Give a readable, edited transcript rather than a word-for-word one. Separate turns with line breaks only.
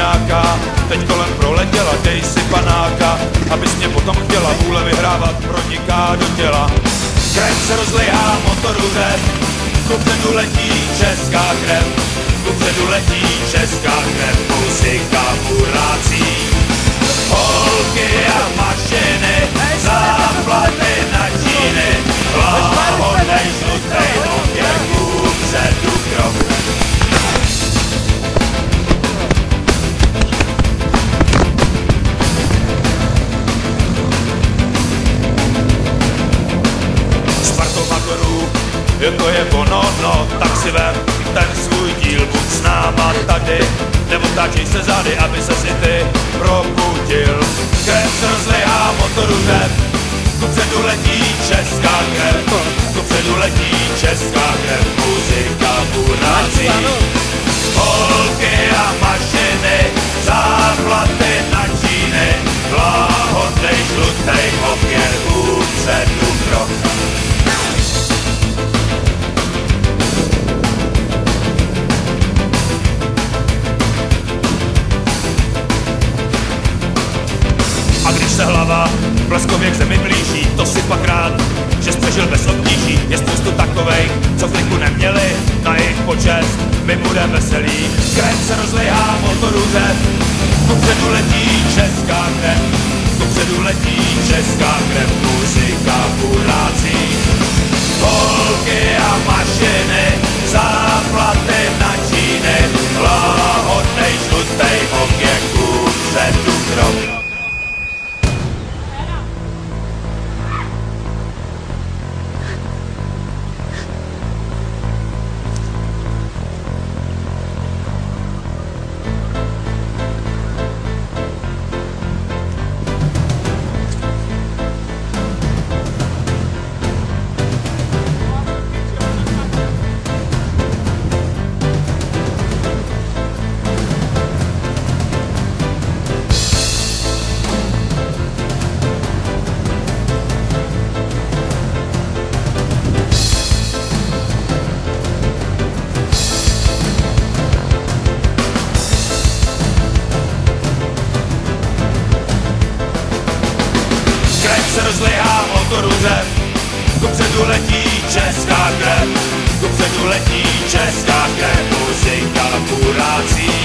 nějaká, teď kolem proletěla, dej si panáka, abys mě potom chtěla, vůle vyhrávat proniká do těla. Krev se rozlejá, motoru řev, kupředu letí česká krev, kupředu letí česká krev, muzika burácí. Holky a mašiny, záplaty na číny, láhodnej žlutej oděv, kupředu krok. To je ono, no, tak si vem ten svůj díl, buď s náma tady, nebo tačíš se zády, aby se si ty probudil. Krev se rozlejá, motoru řev, kupředu letí česká krev, kupředu letí česká krev, muzika burácí. Holky a mašiny, záplaty na číny, láhodnej žlutej opěr, kupředu krok. A když se hlava bleskově k zemi blíží, to si pak rád, že jsi přežil bez obtíží. Je spoustu takovejch, co kliku neměli, na jejich počest my budem veselí. Krev se rozlejá, motoru řev, kupředu letí česká krev, kupředu letí česká krev, muzika burácí. Holky a mašiny, záplaty na číny, láhodnej žlutej oděv, kupředu krok. Se rozlejá, motoru řev, kupředu letí česká krev, kupředu letí česká krev, muzika burácí.